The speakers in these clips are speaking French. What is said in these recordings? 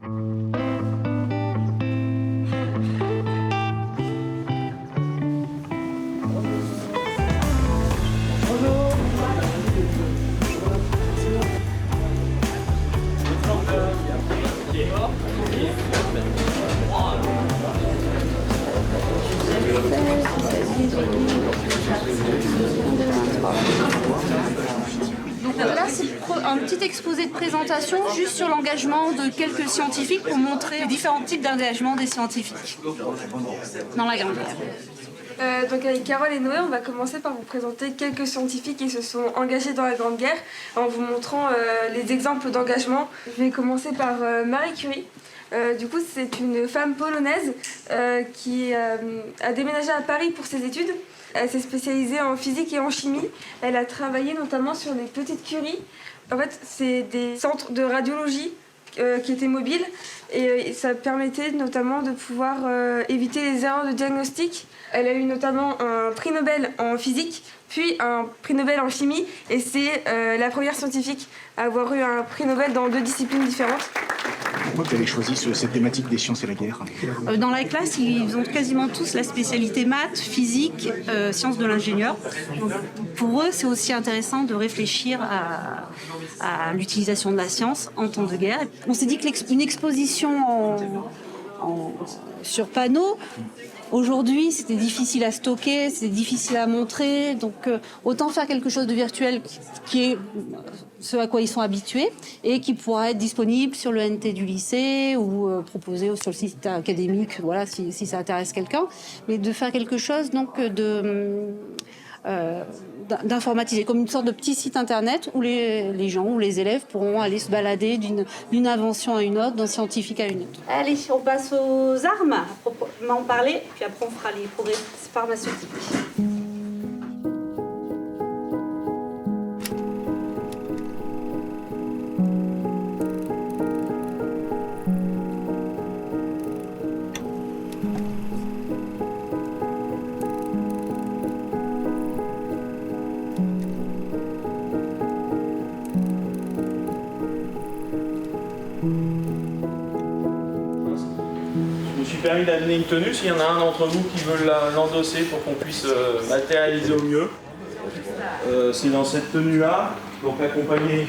Donc là, c'est un petit exposé de présentation juste sur l'engagement de quelques scientifiques pour montrer les différents types d'engagement des scientifiques dans la Grande Guerre. Donc avec Carole et Noé, on va commencer par vous présenter quelques scientifiques qui se sont engagés dans la Grande Guerre en vous montrant les exemples d'engagement. Je vais commencer par Marie Curie. Du coup, c'est une femme polonaise qui a déménagé à Paris pour ses études. Elle s'est spécialisée en physique et en chimie. Elle a travaillé notamment sur des petites curies. En fait, c'est des centres de radiologie qui étaient mobiles et ça permettait notamment de pouvoir éviter les erreurs de diagnostic. Elle a eu notamment un prix Nobel en physique, puis un prix Nobel en chimie, et c'est la première scientifique à avoir eu un prix Nobel dans 2 disciplines différentes. Pourquoi vous avez choisi cette thématique des sciences et la guerre ? Dans la classe, ils ont quasiment tous la spécialité maths, physique, sciences de l'ingénieur. Donc, pour eux, c'est aussi intéressant de réfléchir à l'utilisation de la science en temps de guerre. On s'est dit qu'une exposition sur panneau, aujourd'hui, c'était difficile à stocker, c'était difficile à montrer, donc autant faire quelque chose de virtuel qui est ce à quoi ils sont habitués et qui pourra être disponible sur le NT du lycée ou proposé sur le site académique, voilà, si ça intéresse quelqu'un, mais de faire quelque chose donc d'informatiser, comme une sorte de petit site internet où les gens ou les élèves pourront aller se balader d'une invention à une autre, d'un scientifique à une autre. Allez, on passe aux armes, à proprement parler, puis après on fera les progrès pharmaceutiques. Permis d'amener une tenue, s'il y en a un d'entre vous qui veut l'endosser pour qu'on puisse matérialiser au mieux. C'est dans cette tenue-là, donc accompagné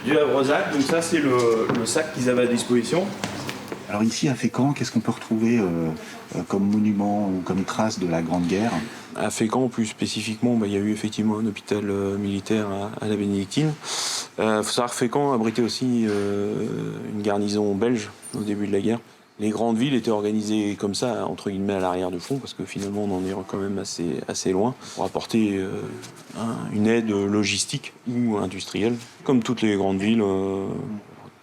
du Havresac. Donc ça, c'est le sac qu'ils avaient à disposition. Alors ici, à Fécamp, qu'est-ce qu'on peut retrouver comme monument ou comme trace de la Grande Guerre ? À Fécamp, plus spécifiquement, il y a eu effectivement un hôpital militaire à la Bénédictine. Il faut savoir que Fécamp abritait aussi une garnison belge au début de la guerre. Les grandes villes étaient organisées comme ça, entre guillemets, à l'arrière du front, parce que finalement, on en est quand même assez loin, pour apporter une aide logistique ou industrielle. Comme toutes les grandes villes,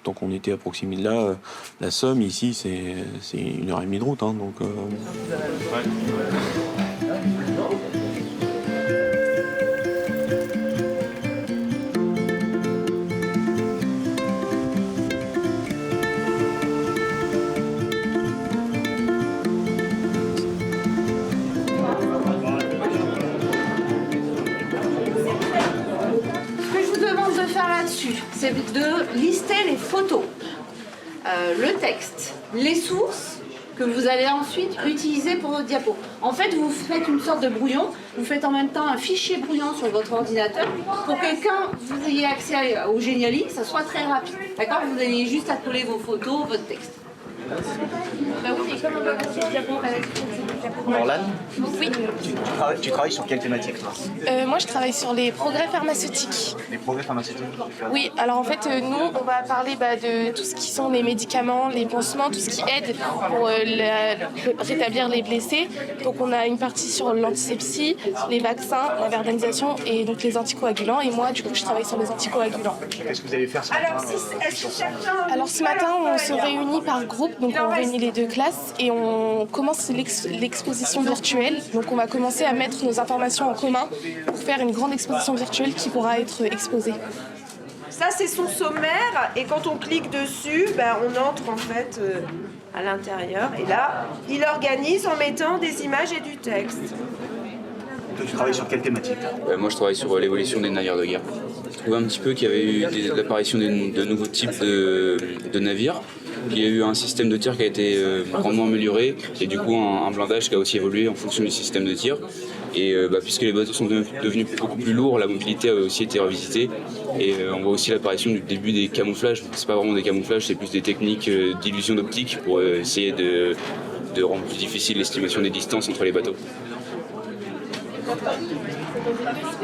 tant qu'on était à proximité de là, la Somme, ici, c'est 1h30 de route. Donc, ouais. C'est de lister les photos, le texte, les sources que vous allez ensuite utiliser pour votre diapo. En fait, vous faites une sorte de brouillon, vous faites en même temps un fichier brouillon sur votre ordinateur pour que quand vous ayez accès au Geniali, ça soit très rapide. D'accord ? Vous allez juste à coller vos photos, votre texte. Bah oui, mais comme on va passer le diapo, Orlane ? Oui. Tu travailles sur quelle thématique, toi ? Moi, je travaille sur les progrès pharmaceutiques. Les progrès pharmaceutiques ? Oui, alors en fait, nous, on va parler de tout ce qui sont les médicaments, les pansements, tout ce qui aide pour rétablir les blessés. Donc, on a une partie sur l'antisepsie, les vaccins, la verdalisation et donc les anticoagulants. Et moi, du coup, je travaille sur les anticoagulants. Qu'est-ce que vous allez faire ce matin ? Alors, ce matin, on se réunit par groupe. Donc, on réunit les 2 classes et on commence l'exposition virtuelle. Donc, on va commencer à mettre nos informations en commun pour faire une grande exposition virtuelle qui pourra être exposée. Ça, c'est son sommaire, et quand on clique dessus, on entre en fait à l'intérieur. Et là, il organise en mettant des images et du texte. Toi, tu travailles sur quelle thématique ? Moi, je travaille sur l'évolution des navires de guerre. Je trouvais un petit peu qu'il y avait eu l'apparition de nouveaux types de navires. Puis il y a eu un système de tir qui a été grandement amélioré et du coup un blindage qui a aussi évolué en fonction du système de tir. Et puisque les bateaux sont devenus beaucoup plus lourds, la mobilité a aussi été revisitée. Et on voit aussi l'apparition du début des camouflages. C'est pas vraiment des camouflages, c'est plus des techniques d'illusion d'optique pour essayer de rendre plus difficile l'estimation des distances entre les bateaux.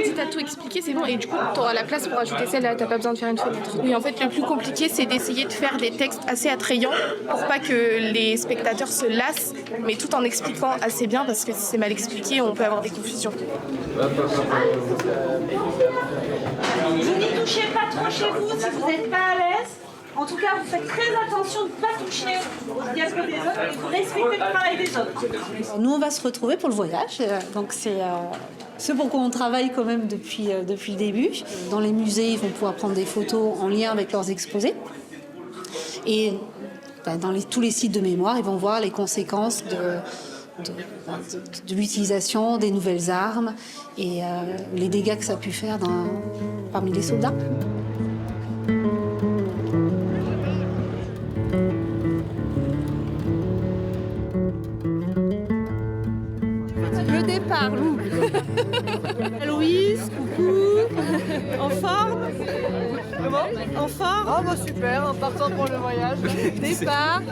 Si t'as tout expliqué, c'est bon, et du coup, t'auras la place pour ajouter celle-là, t'as pas besoin de faire une fenêtre. Oui, en fait, le plus compliqué, c'est d'essayer de faire des textes assez attrayants pour pas que les spectateurs se lassent, mais tout en expliquant assez bien, parce que si c'est mal expliqué, on peut avoir des confusions. Vous n'y touchez pas trop chez vous si vous n'êtes pas à l'aise. En tout cas, vous faites très attention de ne pas toucher au diapo des autres et vous respectez le travail des autres. Nous, on va se retrouver pour le voyage. Donc, c'est ce pour quoi on travaille quand même depuis le début. Dans les musées, ils vont pouvoir prendre des photos en lien avec leurs exposés. Et dans tous les sites de mémoire, ils vont voir les conséquences de l'utilisation des nouvelles armes et les dégâts que ça a pu faire parmi les soldats. Le départ, Lou. Aloïse, coucou. En forme? Comment? En forme? Ah bah super, en partant pour le voyage. Départ.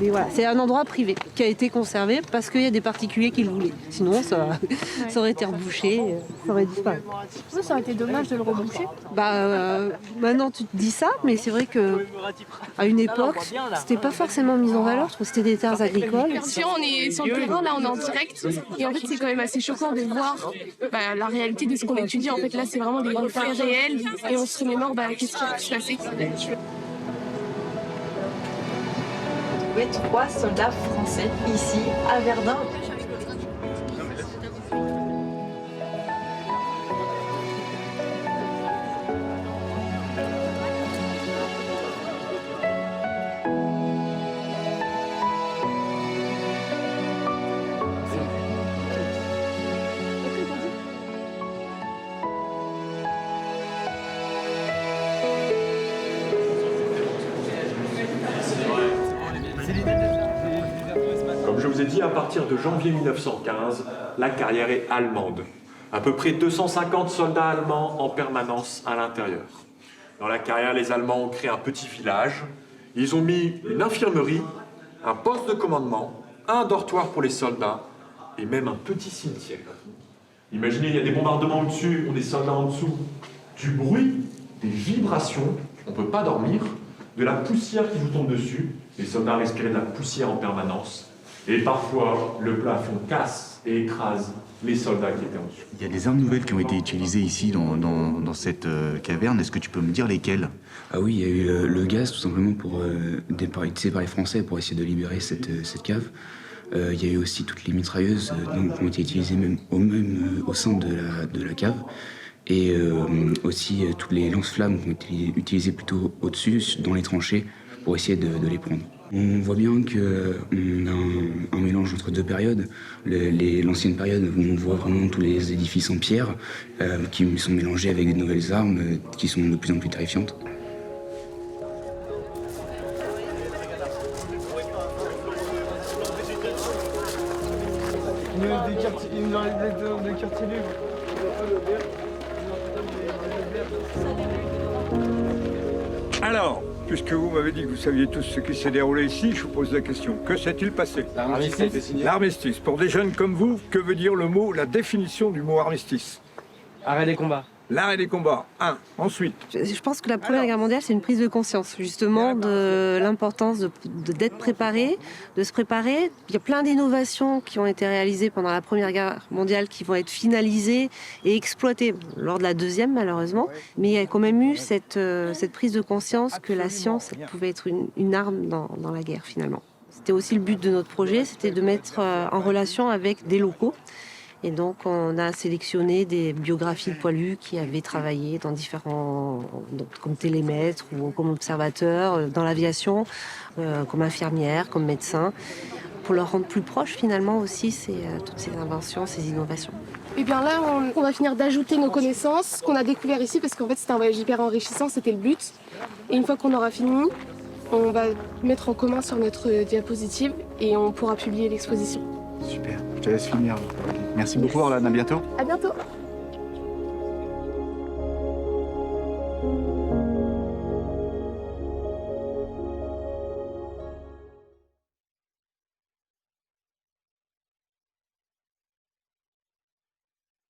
Et voilà, c'est un endroit privé qui a été conservé parce qu'il y a des particuliers qui le voulaient. Sinon, ça aurait été rebouché, ça aurait disparu. Ça aurait été dommage de le reboucher. Maintenant, tu te dis ça, mais c'est vrai qu'à une époque, c'était pas forcément mis en valeur. Je trouve que c'était des terres agricoles. Si on est sur le terrain, là, on est en direct. Et en fait, c'est quand même assez choquant de voir la réalité de ce qu'on étudie. En fait, là, c'est vraiment des faits réels. Et on se remémore qu'est-ce qui a pu se passer. trouvé 3 soldats français ici, à Verdun. Comme je vous ai dit, à partir de janvier 1915, la carrière est allemande. À peu près 250 soldats allemands en permanence à l'intérieur. Dans la carrière, les Allemands ont créé un petit village. Ils ont mis une infirmerie, un poste de commandement, un dortoir pour les soldats et même un petit cimetière. Imaginez, il y a des bombardements au-dessus, on est soldats en dessous. Du bruit, des vibrations, on ne peut pas dormir, de la poussière qui vous tombe dessus. Les soldats respiraient de la poussière en permanence. Et parfois, le plafond casse et écrase les soldats qui étaient en dessous. Il y a des armes nouvelles qui ont été utilisées ici dans cette caverne. Est-ce que tu peux me dire lesquelles? Ah oui, il y a eu le gaz tout simplement pour utilisé par les Français pour essayer de libérer cette cave. Il y a eu aussi toutes les mitrailleuses qui ont été utilisées même au sein de la cave. Et aussi toutes les lance-flammes qui ont été utilisées plutôt au-dessus, dans les tranchées, pour essayer de les prendre. On voit bien qu'on a un mélange entre deux périodes. L'ancienne période, où on voit vraiment tous les édifices en pierre qui sont mélangés avec de nouvelles armes qui sont de plus en plus terrifiantes. Alors, puisque vous m'avez dit que vous saviez tous ce qui s'est déroulé ici, je vous pose la question. Que s'est-il passé? L'armistice. Pour des jeunes comme vous, que veut dire le mot, la définition du mot armistice? Arrêt des combats. L'arrêt des combats. Ensuite. Je pense que la Première Guerre mondiale, c'est une prise de conscience, justement, de l'importance d'être préparé, de se préparer. Il y a plein d'innovations qui ont été réalisées pendant la Première Guerre mondiale qui vont être finalisées et exploitées lors de la Deuxième, malheureusement. Mais il y a quand même eu cette prise de conscience que la science pouvait être une arme dans la guerre, finalement. C'était aussi le but de notre projet, c'était de mettre en relation avec des locaux Et donc, on a sélectionné des biographies de poilus qui avaient travaillé dans comme télémaître ou comme observateur dans l'aviation, comme infirmière, comme médecin, pour leur rendre plus proche finalement aussi toutes ces inventions, ces innovations. Et bien là, on va finir d'ajouter nos connaissances qu'on a découvert ici, parce qu'en fait c'était un voyage hyper enrichissant, c'était le but. Et une fois qu'on aura fini, on va mettre en commun sur notre diapositive et on pourra publier l'exposition. Super, je te laisse finir. Merci beaucoup Orlane, à bientôt. À bientôt.